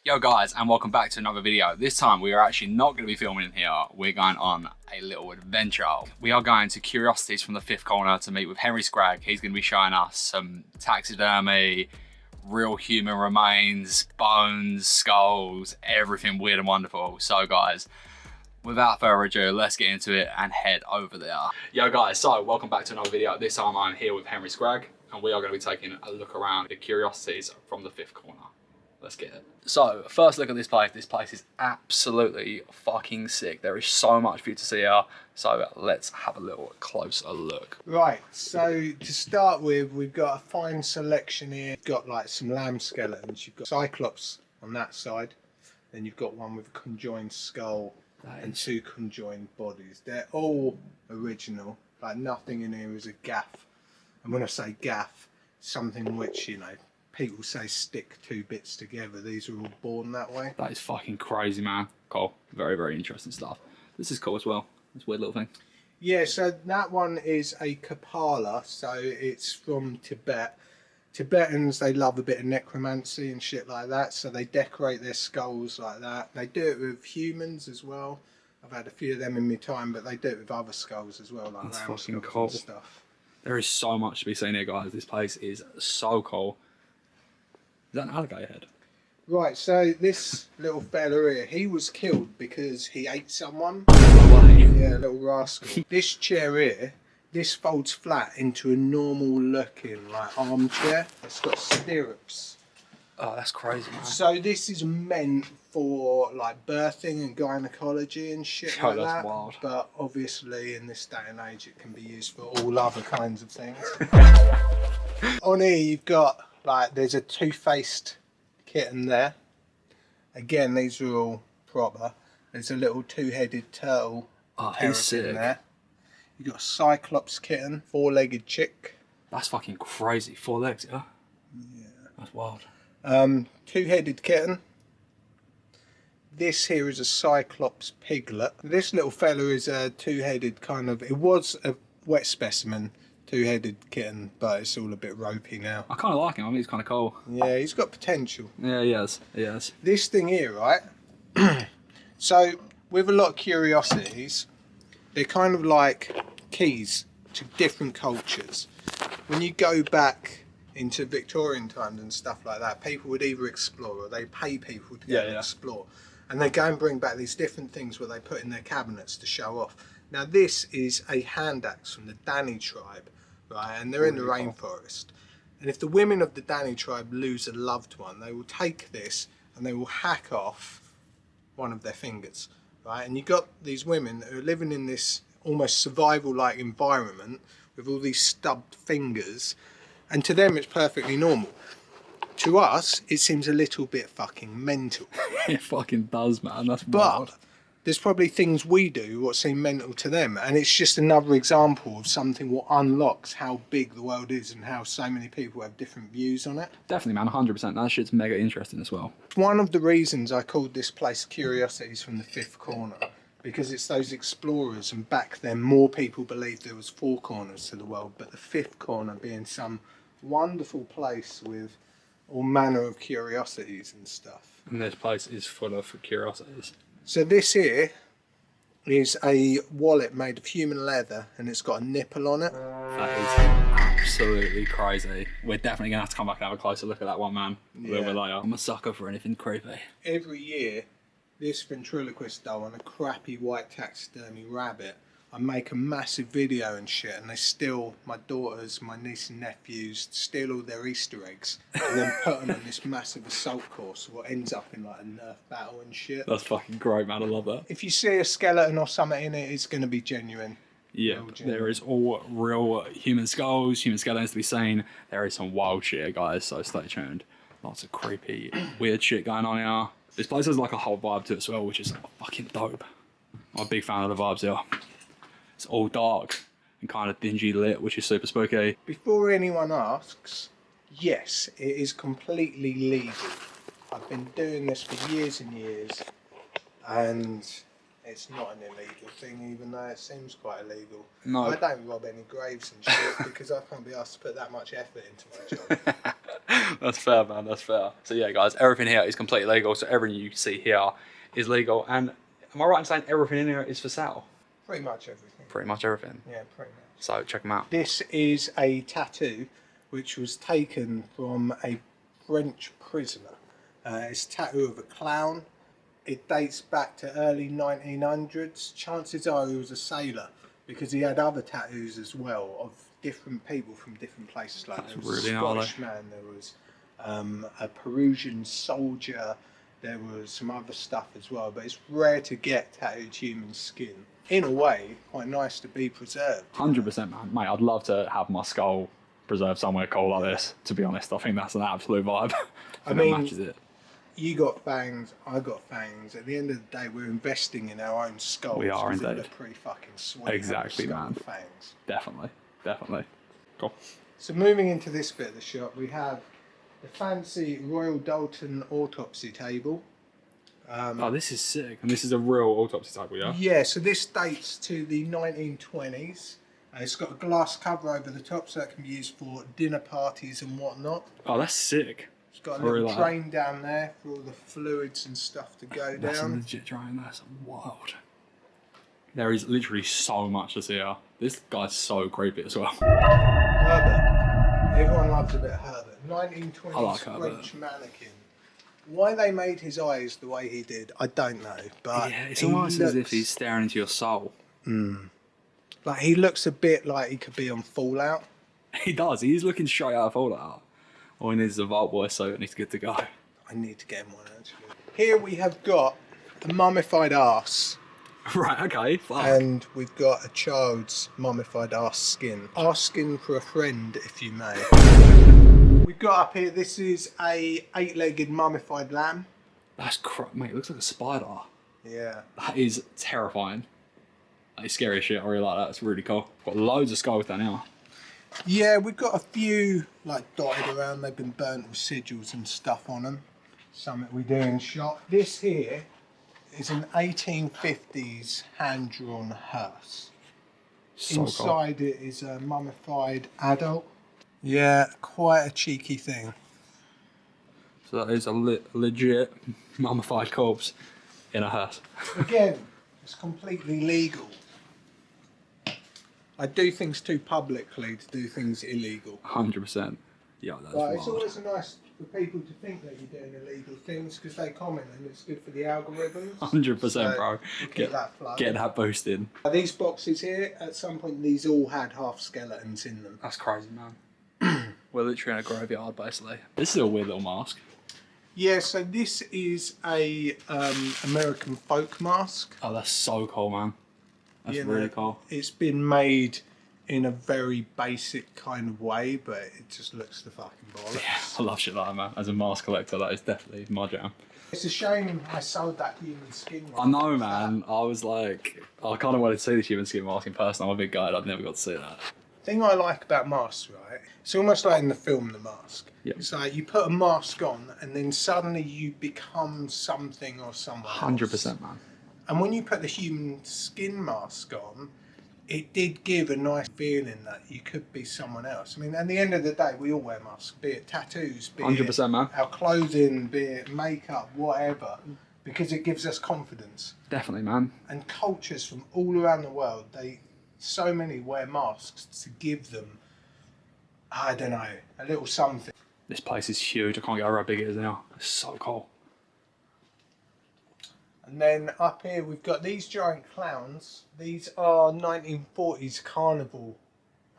Yo guys, and welcome back to another video. This time we are actually not going to be filming in here. We're going on a little adventure. We are going to Curiosities from the Fifth Corner to meet with Henry Scragg. He's going to be showing us some taxidermy, real human remains, bones, skulls, everything weird and wonderful. So guys, without further ado, let's get into it and head over there. Yo guys, so welcome back to another video. This time I'm here with Henry Scragg and we are going to be taking a look around the Curiosities from the Fifth Corner. Let's get it. So, first look at this place. This place is absolutely fucking sick. There is so much for you to see here. So, let's have a little closer look. Right, so to start with, we've got a fine selection here. You've got like some lamb skeletons. You've got Cyclops on that side. Then you've got one with a conjoined skull and two conjoined bodies. They're all original. Like nothing in here is a gaff. And when I say gaff, something which, you know, people say stick two bits together. These are all born that way. That is fucking crazy, man. Cool. Very, very interesting stuff. This is cool as well. This weird little thing. Yeah, so that one is a Kapala. So it's from Tibet. Tibetans, they love a bit of necromancy and shit like that. So they decorate their skulls like that. They do it with humans as well. I've had a few of them in my time, but they do it with other skulls as well, like that's round fucking skulls cool. and stuff. There is so much to be seen here, guys. This place is so cool. Is that an alligator head? Right, so this little fella here, he was killed because he ate someone. No way. Yeah, a little rascal. This chair here, this folds flat into a normal looking like armchair. It's got stirrups. Oh, that's crazy, man. So this is meant for like birthing and gynecology and shit like that's that. Wild. But obviously in this day and age it can be used for all other kinds of things. On here you've got like, there's a two-faced kitten there. Again, these are all proper. There's a little two-headed turtle he's sick. in there. You've got a Cyclops kitten, four-legged chick. That's fucking crazy. 4 legs, yeah? Yeah. That's wild. Two-headed kitten. This here is a Cyclops piglet. This little fella is a two-headed kind of, it was a wet specimen, two-headed kitten, but it's all a bit ropey now. I kind of like him. I think he's kind of cool. Yeah, he's got potential. Yeah, he has. He has. This thing here, right? So, with a lot of curiosities, they're kind of like keys to different cultures. When you go back into Victorian times and stuff like that, people would either explore or they pay people to go and explore. And they go and bring back these different things where they put in their cabinets to show off. Now, this is a hand axe from the Dani tribe. Right, and they're in the rainforest. And if the women of the Dani tribe lose a loved one, they will take this and they will hack off one of their fingers. Right, and you got these women who are living in this almost survival-like environment with all these stubbed fingers, and to them it's perfectly normal. To us, it seems a little bit fucking mental. It fucking does, man. That's wild. But there's probably things we do what seem mental to them, and it's just another example of something what unlocks how big the world is and how so many people have different views on it. Definitely, man, 100%. That shit's mega interesting as well. One of the reasons I called this place Curiosities from the Fifth Corner, because it's those explorers, and back then more people believed there was 4 corners to the world, but the fifth corner being some wonderful place with all manner of curiosities and stuff. And this place is full of curiosities. So this here is a wallet made of human leather and it's got a nipple on it. That is absolutely crazy. We're definitely going to have to come back and have a closer look at that one, man. A little bit later. I'm a sucker for anything creepy. Every year, this ventriloquist doll and a crappy white taxidermy rabbit, I make a massive video and shit, and they steal my daughters, my niece and nephews, steal all their Easter eggs, and then put them on this massive assault course, what ends up in like a Nerf battle and shit. That's fucking great, man. I love that. If you see a skeleton or something in it, it's going to be genuine. Yeah, there is all real human skulls, human skeletons to be seen. There is some wild shit, guys, so stay tuned. Lots of creepy, weird shit going on here. This place has like a whole vibe to it as well, which is fucking dope. I'm a big fan of the vibes here. It's all dark and kind of dingy lit, which is super spooky. Before anyone asks, yes, it is completely legal. I've been doing this for years and years, and it's not an illegal thing, even though it seems quite illegal. No. I don't rob any graves and shit because I can't be asked to put that much effort into my job. That's fair, man. That's fair. So yeah, guys, everything here is completely legal. So everything you see here is legal. And am I right in saying everything in here is for sale? Pretty much everything. Pretty much everything. Yeah, pretty much. So check them out. This is a tattoo which was taken from a French prisoner. It's a tattoo of a clown. It dates back to early 1900s. Chances are he was a sailor because he had other tattoos as well of different people from different places. Like there was a Scottish man, there was a Peruvian soldier, there was some other stuff as well. But it's rare to get tattooed human skin. In a way, quite nice to be preserved. 100%, man. Mate, I'd love to have my skull preserved somewhere cool like this. To be honest, I think that's an absolute vibe. I mean, that matches it. You got fangs, I got fangs. At the end of the day, we're investing in our own skulls. We are indeed. They're pretty fucking sweet. Exactly, man. Fangs. Definitely, definitely. Cool. So moving into this bit of the shop, we have the fancy Royal Dalton autopsy table. Oh, this is sick. And this is a real autopsy table, yeah? Yeah, so this dates to the 1920s. It's got a glass cover over the top so it can be used for dinner parties and whatnot. Oh, that's sick. It's got a little drain down there for all the fluids and stuff to go down. That's a legit drain. That's wild. There is literally so much to see here. This guy's so creepy as well. Herbert. Everyone loves a bit of Herbert. 1920s I like French mannequin. Why they made his eyes the way he did, I don't know. But yeah, it's almost as if he's staring into your soul. Like he looks a bit like he could be on Fallout. He does. He's looking straight out of Fallout. All he needs is a Vault Boy suit and he's good to go. I need to get him one actually. Here we have got a mummified arse. Right, okay, fuck. And we've got a child's mummified arse skin. Arse skin for a friend, if you may. We've got up here, this is a 8-legged mummified lamb. That's mate, it looks like a spider. Yeah. That is terrifying. That is scary as shit, I really like that, it's really cool. Got loads of skulls down here. Yeah, we've got a few like dotted around, they've been burnt with sigils and stuff on them. Something we do in shop. This here is an 1850s hand-drawn hearse. So Inside cool. It is a mummified adult. Yeah, quite a cheeky thing. So that is a legit mummified corpse in a hearse. Again, it's completely legal. I do things too publicly to do things illegal. 100%. Yeah, that's wild. It's always nice for people to think that you're doing illegal things because they comment and it's good for the algorithms. 100%, so bro. Get that boosted. These boxes here, at some point, these all had half skeletons in them. That's crazy, man. We're literally in a graveyard, basically. This is a weird little mask. Yeah, so this is a American folk mask. Oh, that's so cool, man. That's really cool. It's been made in a very basic kind of way, but it just looks the fucking bollocks. Yeah, I love shit like that, man. As a mask collector, that is definitely my jam. It's a shame I sold that human skin mask. I know, man. I was like, I kind of wanted to see this human skin mask in person. I'm a big guy, I've never got to see that. The thing I like about masks, right, it's almost like in the film The Mask. Yep. It's like you put a mask on and then suddenly you become something or someone 100%, man. And when you put the human skin mask on, it did give a nice feeling that you could be someone else. I mean, at the end of the day, we all wear masks, be it tattoos, be 100%, it man. Our clothing, be it makeup, whatever, because it gives us confidence. Definitely, man. And cultures from all around the world, so many wear masks to give them, I don't know, a little something. This place is huge. I can't get over how big it is now. It's so cool. And then up here we've got these giant clowns. These are 1940s Carnival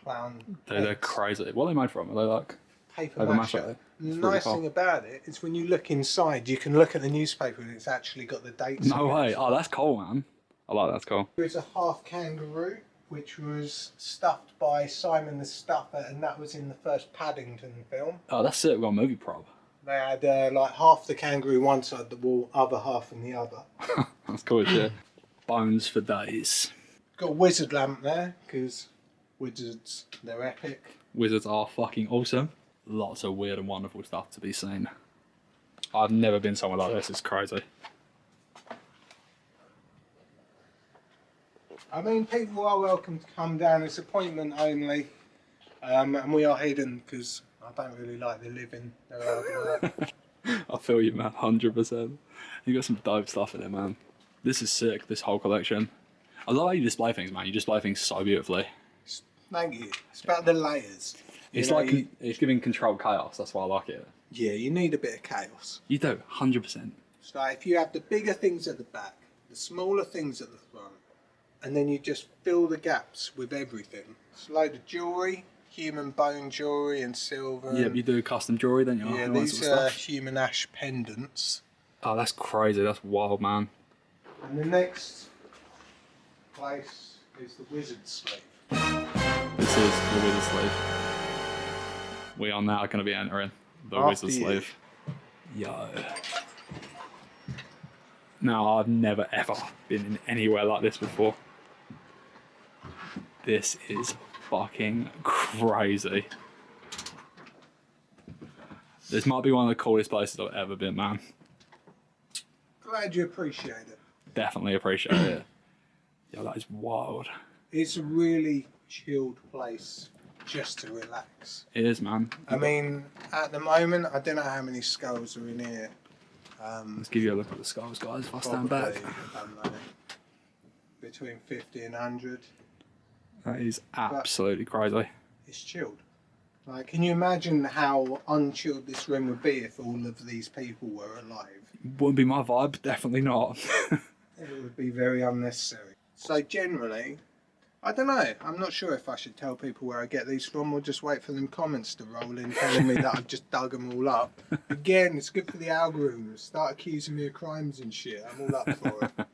clown. They're crazy. What are they made from? Are they like paper mache? The nice thing about it is when you look inside, you can look at the newspaper and it's actually got the dates. No way. Oh, that's cool, man. I like that. That's cool. There's a half kangaroo, which was stuffed by Simon the Stuffer, and that was in the first Paddington film. Oh, that's it. We've got a movie prop. They had like half the kangaroo one side of the wall, other half on the other. That's cool as shit. Bones for days. Got a wizard lamp there, because wizards, they're epic. Wizards are fucking awesome. Lots of weird and wonderful stuff to be seen. I've never been somewhere like this. It's crazy. I mean, people are welcome to come down. It's appointment only. And we are hidden because I don't really like the living. They're hard work. I feel you, man, 100%. You got some dope stuff in it, man. This is sick, this whole collection. I love how you display things, man. You display things so beautifully. Thank you. It's about the layers. It's like it's giving controlled chaos. That's why I like it. Yeah, you need a bit of chaos. You do, 100%. So if you have the bigger things at the back, the smaller things at the front, and then you just fill the gaps with everything. It's a load of jewellery, human bone jewellery and silver. Yeah, you do custom jewellery, don't you? Yeah, All that these sort of are stuff. human ash pendants. Oh, that's crazy. That's wild, man. And the next place is the wizard's sleeve. This is the wizard sleeve. We are now going to be entering the wizard sleeve. Yo. Now, I've never ever been in anywhere like this before. This is fucking crazy. This might be one of the coolest places I've ever been, man. Glad you appreciate it. Definitely appreciate it. Yo, that is wild. It's a really chilled place just to relax. It is, man. I mean, at the moment, I don't know how many skulls are in here. Let's give you a look at the skulls, guys, if I stand back. Probably, I don't know, between 50 and 100. That is absolutely crazy. It's chilled. Like, can you imagine how unchilled this room would be if all of these people were alive? Wouldn't be my vibe, definitely not. It would be very unnecessary. So generally, I don't know. I'm not sure if I should tell people where I get these from or just wait for them comments to roll in telling me that I've just dug them all up. Again, it's good for the algorithm. Start accusing me of crimes and shit. I'm all up for it.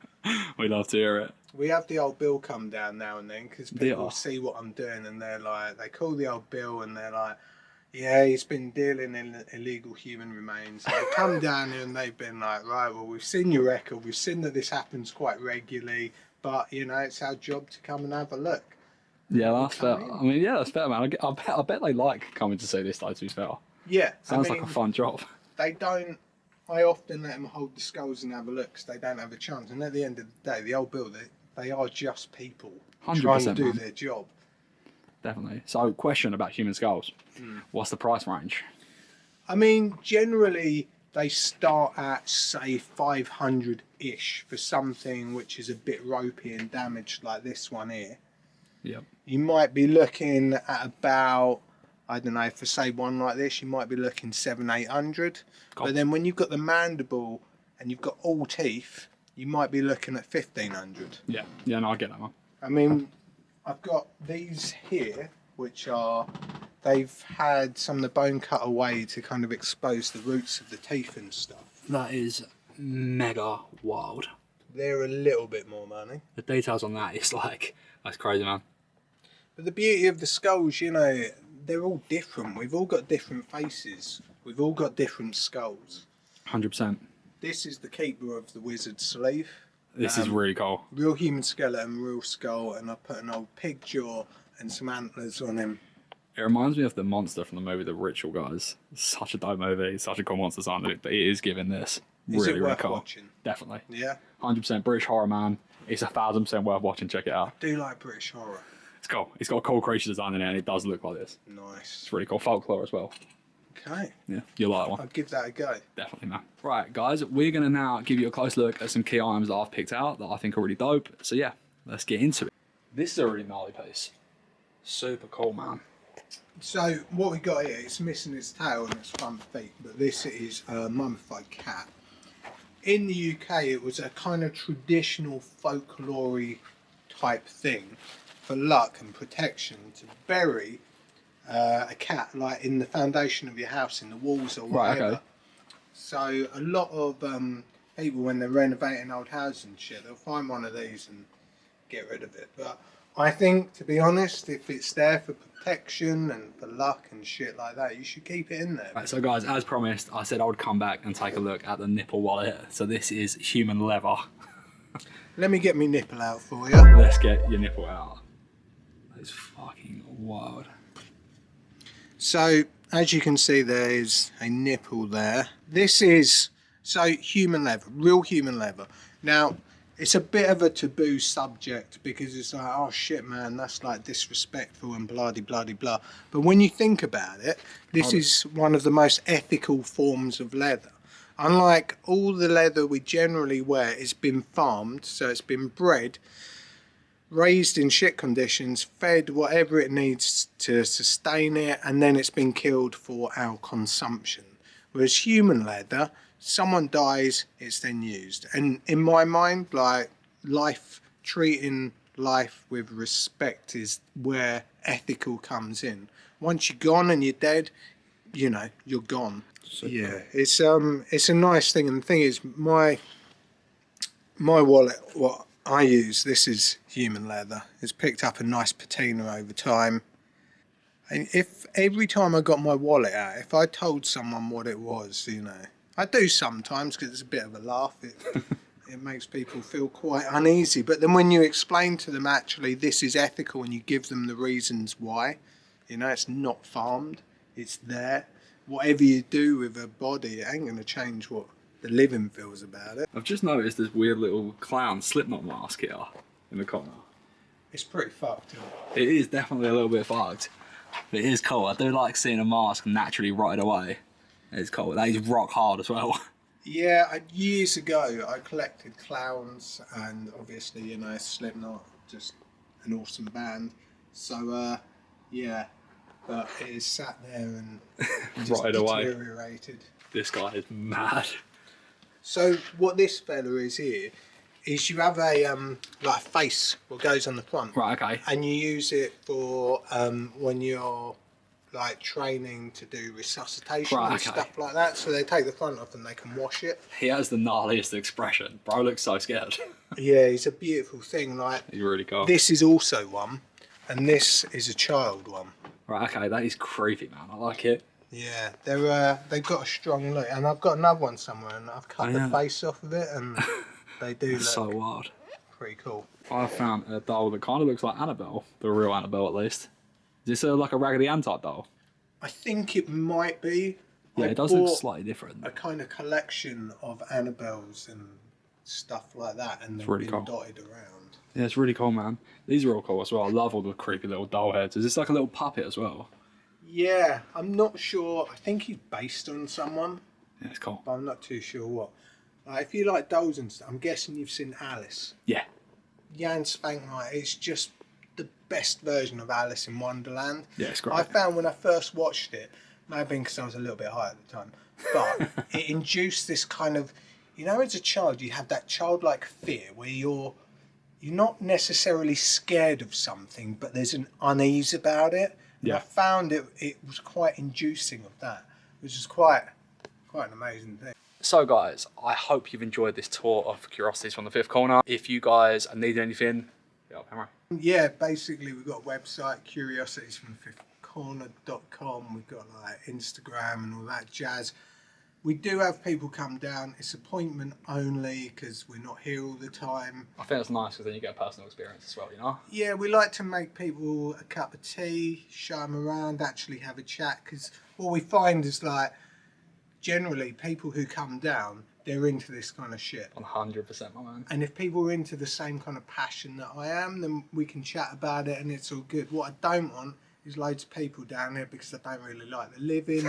We love to hear it. We have the old Bill come down now and then because people see what I'm doing and they're like, they call the old Bill and they're like, yeah, he's been dealing in illegal human remains. They come down here and they've been like, right, well, we've seen your record. We've seen that this happens quite regularly. But, you know, it's our job to come and have a look. Yeah, that's fair. I mean, yeah, that's fair, man. I bet they like coming to see this, though, to be fair. Yeah. Sounds like a fun job. They don't... I often let them hold the skulls and have a look because they don't have a chance. And at the end of the day, the old Bill, they are just people 100%, trying to do man. their job. Definitely. So, question about human skulls. What's the price range? I mean, generally, they start at, say, 500-ish for something which is a bit ropey and damaged like this one here. Yep. You might be looking at about, I don't know, for say one like this, you might be looking 700-800. Cool. But then when you've got the mandible and you've got all teeth, you might be looking at 1500. Yeah. Yeah, no, I get that, man. I mean, I've got these here, which are, they've had some of the bone cut away to kind of expose the roots of the teeth and stuff. That is mega wild. They're a little bit more money. The details on that is like, that's crazy, man. But the beauty of the skulls, you know, they're all different. We've all got different faces. We've all got different skulls. 100%. This is the keeper of the wizard's sleeve. This is really cool. Real human skeleton, real skull, and I put an old pig jaw and some antlers on him. It reminds me of the monster from the movie The Ritual, guys. It's such a dope movie. It's such a cool monster design, but it is giving this Is really, it really worth cool. watching? Definitely. Yeah? 100% British horror, man. It's 1,000% worth watching. Check it out. I do like British horror. It's cool. It's got a cool creature design in it, and it does look like this. Nice. It's really cool. Folklore as well. Okay. Yeah, you'll like that one. I'll give that a go. Definitely, man. Right, guys, we're going to now give you a close look at some key items that I've picked out that I think are really dope. So, yeah, let's get into it. This is a really gnarly piece. Super cool, man. So what we got here, it's missing its tail and its front feet, but this is a mummified cat. In the UK, it was a kind of traditional folklore type thing for luck and protection to bury a cat like in the foundation of your house, in the walls or whatever. Right, okay. So a lot of people, when they're renovating old houses and shit, they'll find one of these and get rid of it. But I think, to be honest, if it's there for protection and for luck and shit like that, you should keep it in there. Right, so guys, as promised, I said I would come back and take a look at the nipple wallet. So this is human leather. Let me get my nipple out for you. Let's get your nipple out. That is fucking wild. So, as you can see, there is a nipple there. This is, so, human leather, real human leather. Now, it's a bit of a taboo subject because it's like, oh shit, man, that's like disrespectful and blah de blah de blah. But when you think about it, this is one of the most ethical forms of leather. Unlike all the leather we generally wear, it's been farmed, so it's been bred, raised in shit conditions, fed whatever it needs to sustain it, and then it's been killed for our consumption. Whereas human leather, someone dies, it's then used. And in my mind, like, treating life with respect is where ethical comes in. Once you're gone and you're dead, you know, you're gone. Yeah, it's a nice thing. And the thing is, my wallet, what I use, this is human leather. It's picked up a nice patina over time. And if every time I got my wallet out, if I told someone what it was, you know, I do sometimes because it's a bit of a laugh. It makes people feel quite uneasy. But then when you explain to them, actually, this is ethical, and you give them the reasons why, you know, it's not farmed, it's there. Whatever you do with a body, it ain't going to change what the living feels about it. I've just noticed this weird little clown Slipknot mask here in the corner. It's pretty fucked, isn't it? It is definitely a little bit fucked. But it is cool. I do like seeing a mask naturally rotted away. It's cool. That is rock hard as well. Yeah, years ago I collected clowns, and obviously, you know, Slipknot, just an awesome band. So, yeah, but it is sat there and just Rotted away. deteriorated. This guy is mad. So what this fella is here is you have a like a face what goes on the front, Right, okay. and you use it for when you're like training to do resuscitation Right, and okay. stuff like that. So they take the front off and they can wash it. He has the gnarliest expression. Bro looks so scared. Yeah, it's a beautiful thing. Like, He's really cool. this is also one, and this is a child one. Right, okay, that is creepy, man. I like it. Yeah, they've got a strong look, and I've got another one somewhere, and I've cut the face off of it, and they do look So wild. pretty cool. I found a doll that kind of looks like Annabelle, the real Annabelle at least. Is this like a Raggedy Ann type doll? I think it might be. Yeah, I it does look bought slightly different. a kind of collection of Annabelles and stuff like that, and they've really been cool. dotted around. Yeah, it's really cool, man. These are all cool as well. I love all the creepy little doll heads. Is this like a little puppet as well? Yeah, I'm not sure. I think he's based on someone, Yeah, it's cool. but I'm not too sure what. If you like dolls and stuff, I'm guessing you've seen Alice. Yeah. Jan Spanknight is just the best version of Alice in Wonderland. Yeah, it's great. I found when I first watched it, may have been because I was a little bit high at the time, but it induced this kind of, you know, as a child, you have that childlike fear where you're not necessarily scared of something, but there's an unease about it. And Yeah. I found it was quite inducing of that, which is quite an amazing thing. So guys, I hope you've enjoyed this tour of Curiosities from the Fifth Corner. If you guys need anything, yeah, camera. Yeah, basically we've got a website, curiositiesfromthefifthcorner.com. We've got like Instagram and all that jazz. We do have people come down. It's appointment only because we're not here all the time. I think it's nice because then you get a personal experience as well, you know? Yeah, we like to make people a cup of tea, show them around, actually have a chat, because what we find is like generally people who come down, they're into this kind of shit. 100%, my man. And if people are into the same kind of passion that I am, then we can chat about it and it's all good. What I don't want is loads of people down here because I don't really like the living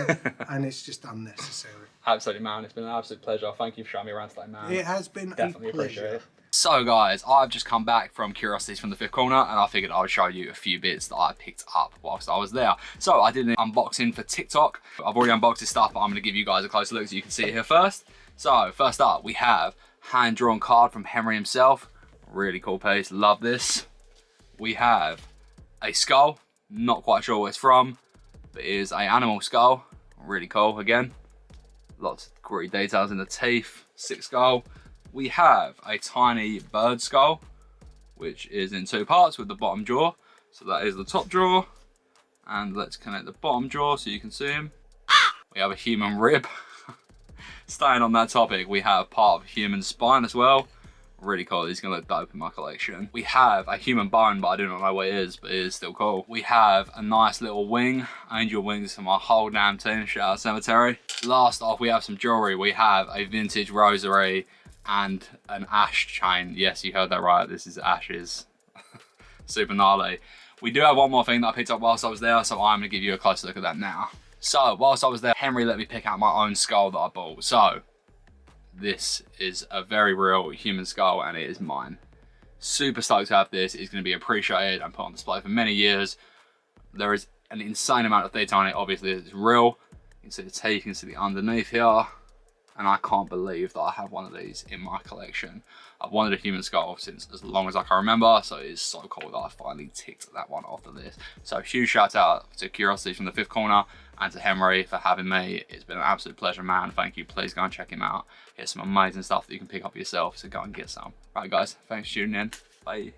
and it's just unnecessary. Absolutely, man. It's been an absolute pleasure. Thank you for showing me around today, man. It has been Definitely a appreciate pleasure. it. So guys, I've just come back from Curiosities from the Fifth Corner and I figured I would show you a few bits that I picked up whilst I was there. So I did an unboxing for TikTok. I've already unboxed this stuff, but I'm gonna give you guys a closer look so you can see it here first. So first up, we have hand-drawn card from Henry himself. Really cool piece, love this. We have a skull, not quite sure where it's from, but it is an animal skull. Really cool again. Lots of great details in the teeth, sick skull. We have a tiny bird skull, which is in two parts with the bottom jaw. So that is the top jaw. And let's connect the bottom jaw so you can see him. We have a human rib. Staying on that topic, we have part of human spine as well. Really cool, he's gonna look dope in my collection. We have a human bone, but I do not know what it is, but it is still cool. We have a nice little wing, angel wings for my whole damn team, shout out Cemetery. Last off, we have some jewelry. We have a vintage rosary, and an ash chain. Yes, you heard that right. This is ashes. Super gnarly. We do have one more thing that I picked up whilst I was there, so I'm gonna give you a closer look at that now. So whilst I was there, Henry let me pick out my own skull that I bought. So this is a very real human skull and it is mine. Super stoked to have this. It's gonna be appreciated and put on display for many years. There is an insane amount of detail on it. Obviously it's real. You can see the teeth, you can see the underneath here. And I can't believe that I have one of these in my collection. I've wanted a human skull since as long as I can remember, so it is so cool that I finally ticked that one off the list. So huge shout out to Curiosities from the Fifth Corner and to Henry for having me. It's been an absolute pleasure, man. Thank you. Please go and check him out. He has some amazing stuff that you can pick up yourself, so go and get some. Right guys, thanks for tuning in. Bye.